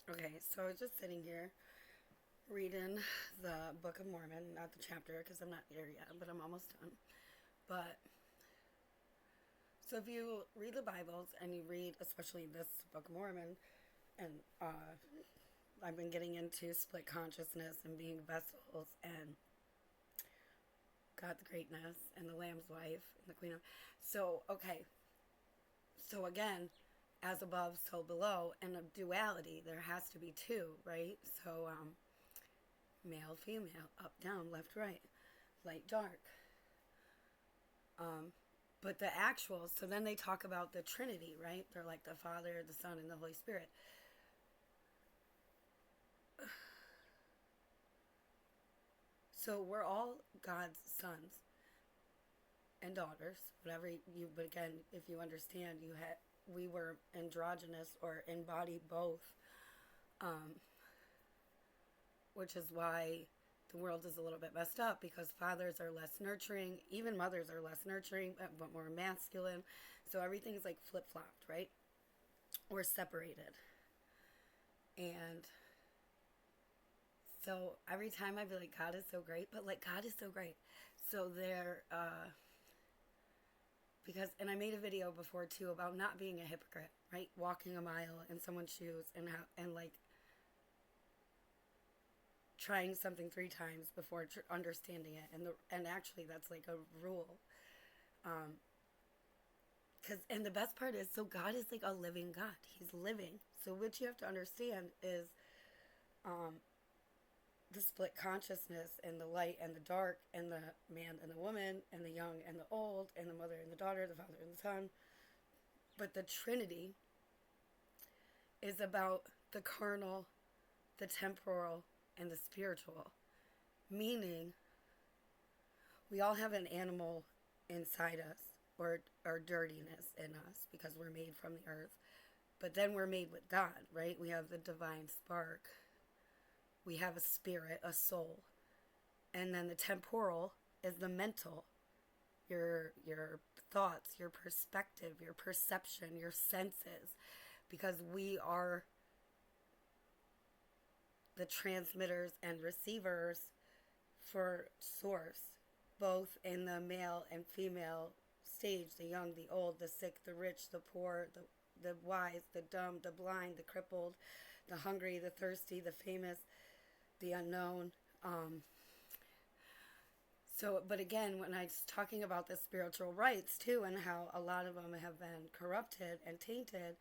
Okay, so I was just sitting here reading the Book of Mormon, not the chapter because I'm not there yet, but I'm almost done. But so if you read the Bibles and you read, especially this Book of Mormon, and I've been getting into split consciousness and being vessels and God's greatness and the Lamb's wife and the Queen of. So okay, so again, as above, so below, and a duality. There has to be two, right? So male, female, up, down, left, right, light, dark. But the actual, so then they talk about the Trinity, right? They're like the Father, the Son, and the Holy Spirit. So we're all God's sons and daughters, whatever you. But again, if you understand, we were androgynous or embody both, which is why the world is a little bit messed up because fathers are less nurturing, even mothers are less nurturing, but more masculine. So everything is like flip flopped, right? We're separated. And so every time I be like, God is so great, but like, God is so great. So because, and I made a video before too about not being a hypocrite, right? Walking a mile in someone's shoes and like trying something three times before understanding it. And actually that's like a rule. And the best part is, so God is like a living God. He's living. So what you have to understand is the split consciousness and the light and the dark and the man and the woman and the young and the old and the mother and the daughter, the father and the son. But the Trinity is about the carnal, the temporal, and the spiritual. Meaning, we all have an animal inside us or dirtiness in us because we're made from the earth. But then we're made with God, right? We have the divine spark. We have a spirit, a soul. And then the temporal is the mental, your thoughts, your perspective, your perception, your senses, because we are the transmitters and receivers for source, both in the male and female stage, the young, the old, the sick, the rich, the poor, the wise, the dumb, the blind, the crippled, the hungry, the thirsty, the famous, the unknown. So, but again, when I was talking about the spiritual rights too, and how a lot of them have been corrupted and tainted,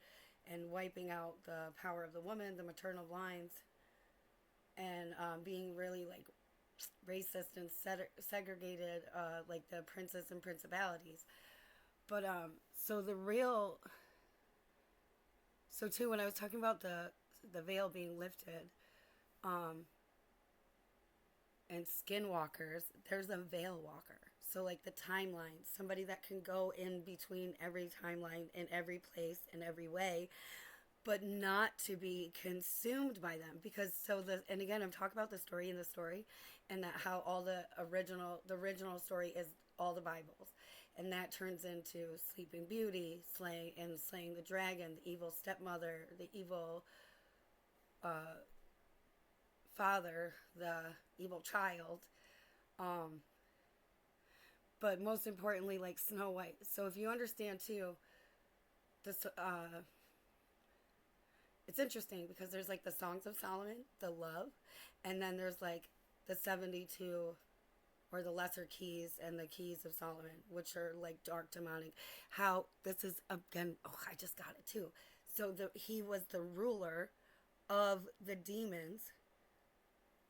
and wiping out the power of the woman, the maternal lines, and being really like racist and segregated, like the princes and principalities. But so the real, so too, when I was talking about the veil being lifted, and skinwalkers, there's a veil walker. So like the timeline, somebody that can go in between every timeline in every place in every way, but not to be consumed by them. Because and again, I'm talking about the story in the story, and that how all the original story is all the Bibles, and that turns into Sleeping Beauty, slaying the dragon, the evil stepmother, the evil father, the evil child, but most importantly, like Snow White. So if you understand too, this it's interesting because there's like the Songs of Solomon, the love, and then there's like the 72 or the lesser keys and the keys of Solomon, which are like dark demonic. How this is again, oh, I just got it too. So he was the ruler of the demons.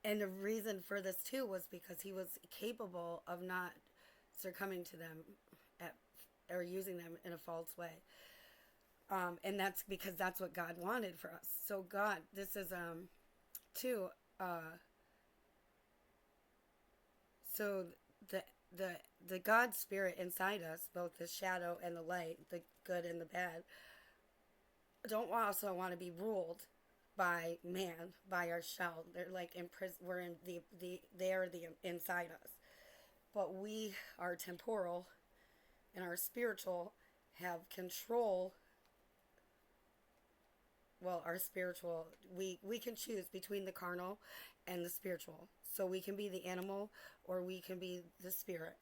And the reason for this too was because he was capable of not succumbing to them or using them in a false way. And that's because that's what God wanted for us. So God, this is too. So the God spirit inside us, both the shadow and the light, the good and the bad, don't also want to be ruled by man, by our shell. They're like in prison. We're in they are the inside us, but we are temporal, and our spiritual have control well, our spiritual, we can choose between the carnal and the spiritual. So we can be the animal or we can be the spirit.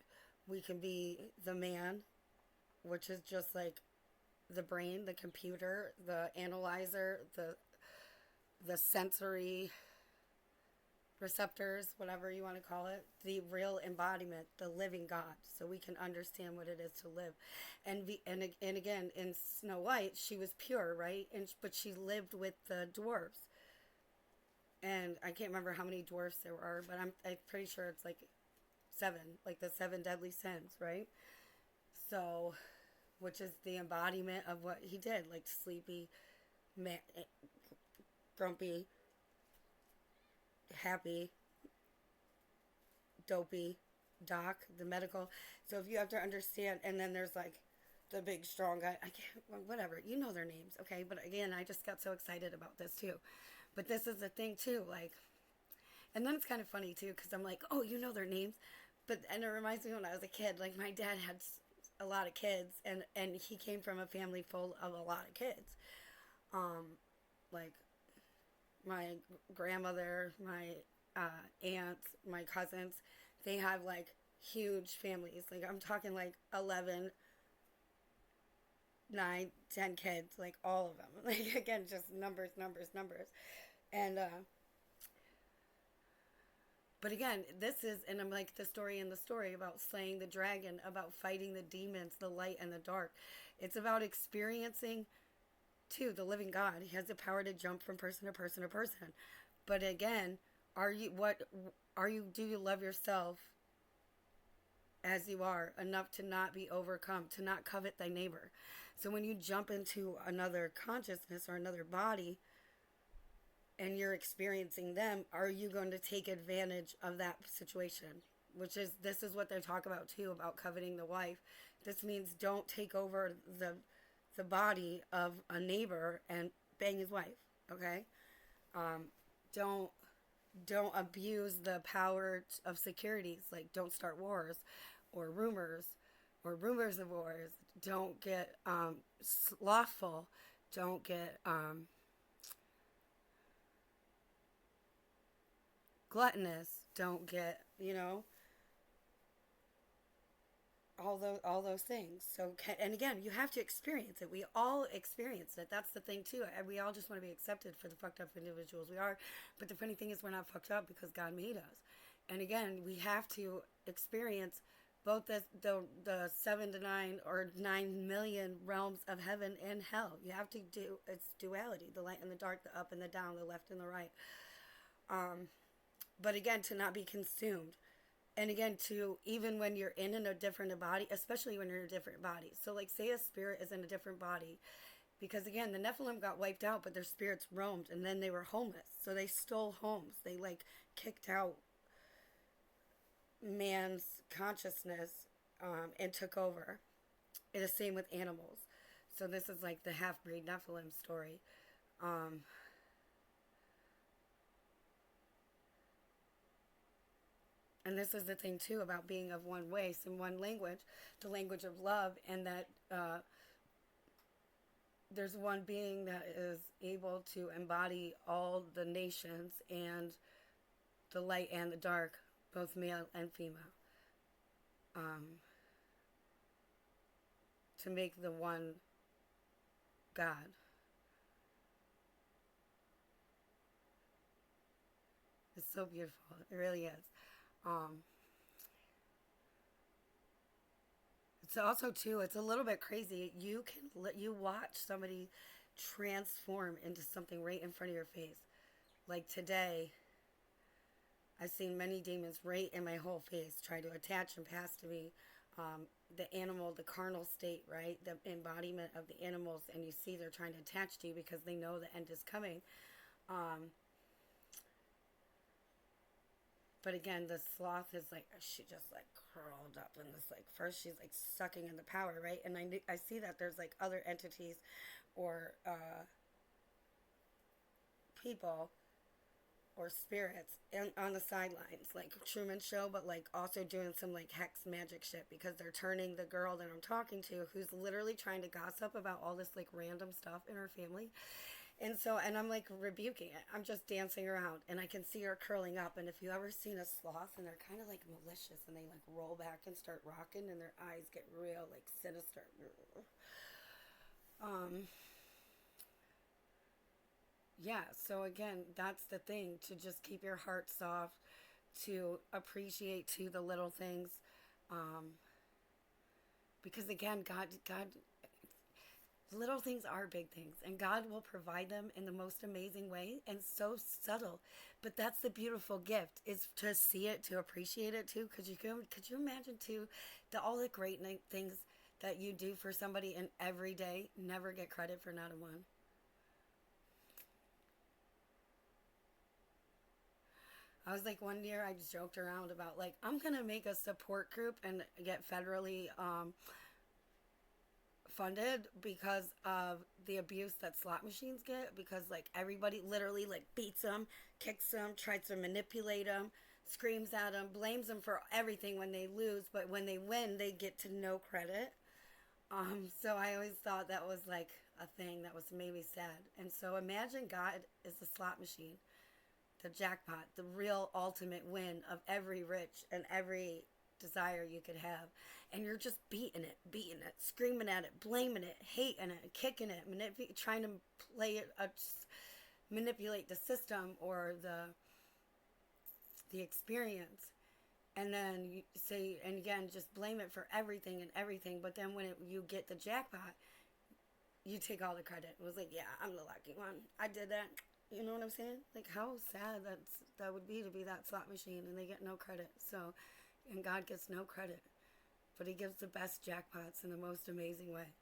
We can be the man, which is just like the brain, the computer, the analyzer, the sensory receptors, whatever you want to call it, the real embodiment, the living God, so we can understand what it is to live. And again, in Snow White, she was pure, right? But she lived with the dwarves, and I can't remember how many dwarfs there are, but I'm pretty sure it's like seven, like the seven deadly sins, right? So, which is the embodiment of what he did, like sleepy, grumpy, happy, dopey, doc, the medical. So if you have to understand, and then there's like the big strong guy. I can't, well, whatever. You know their names, okay? But again, I just got so excited about this too. But this is the thing too, like, and then it's kind of funny too, because I'm like, oh, you know their names, but and it reminds me when I was a kid. Like my dad had a lot of kids, and he came from a family full of a lot of kids. Like my grandmother, my aunts, my cousins, they have like huge families. Like I'm talking like 11, 9, 10 kids, like all of them. Like again, just numbers, numbers, numbers. And but again, this is, and I'm like the story in the story about slaying the dragon, about fighting the demons, the light and the dark. It's about experiencing too the living God. He has the power to jump from person to person to person. But again, do you love yourself as you are enough to not be overcome, to not covet thy neighbor? So when you jump into another consciousness or another body and you're experiencing them, are you going to take advantage of that situation? This is what they talk about too, about coveting the wife. This means don't take over the body of a neighbor and bang his wife, okay? Don't abuse the power of securities. Like don't start wars or rumors of wars. Don't get slothful. Don't get gluttonous. Don't get, all those things. So and again, you have to experience it. We all experience it. That's the thing too. And we all just want to be accepted for the fucked up individuals we are. But the funny thing is, we're not fucked up because God made us. And again, we have to experience both the 7 to 9 or 9 million realms of heaven and hell. You have to do, it's duality, the light and the dark, the up and the down, the left and the right. But again, to not be consumed. And again, to even when you're in a different body, especially when you're in a different body. So like say a spirit is in a different body, because again, the Nephilim got wiped out, but their spirits roamed, and then they were homeless. So they stole homes. They like kicked out man's consciousness and took over. It is the same with animals. So this is like the half-breed Nephilim story. And this is the thing too about being of one race and one language, the language of love, and that there's one being that is able to embody all the nations and the light and the dark, both male and female, to make the one God. It's so beautiful. It really is. It's also too, it's a little bit crazy. You can let you watch somebody transform into something right in front of your face. Like today, I've seen many demons right in my whole face try to attach and pass to me. The animal, the carnal state, right? The embodiment of the animals, and you see they're trying to attach to you because they know the end is coming. But again, the sloth is like, she just like curled up in this, like, first she's like sucking in the power, right? And I see that there's like other entities or people or spirits on the sidelines, like Truman Show, but like also doing some like hex magic shit, because they're turning the girl that I'm talking to, who's literally trying to gossip about all this like random stuff in her family, And so, and I'm like rebuking it. I'm just dancing around and I can see her curling up. And if you ever seen a sloth and they're kind of like malicious and they like roll back and start rocking and their eyes get real like sinister. Um, yeah, so again, that's the thing, to just keep your heart soft, to appreciate to the little things. Um, because again, God, little things are big things, and God will provide them in the most amazing way and so subtle. But that's the beautiful gift, is to see it, to appreciate it too. Could you imagine too, all the great things that you do for somebody and every day never get credit for not a one? I was like, one year I just joked around about like, I'm gonna make a support group and get federally funded because of the abuse that slot machines get, because like everybody literally like beats them, kicks them, tries to manipulate them, screams at them, blames them for everything when they lose, but when they win they get to no credit. So I always thought that was like a thing that was maybe sad. And so imagine God is the slot machine, the jackpot, the real ultimate win of every rich and every desire you could have. And you're just beating it, screaming at it, blaming it, hating it, kicking it, trying to play it, manipulate the system or the experience. And then you say, and again, just blame it for everything and everything. But then when you get the jackpot, you take all the credit. It was like, yeah, I'm the lucky one. I did that. You know what I'm saying? Like how sad that would be, to be that slot machine and they get no credit. So, and God gets no credit, but He gives the best jackpots in the most amazing way.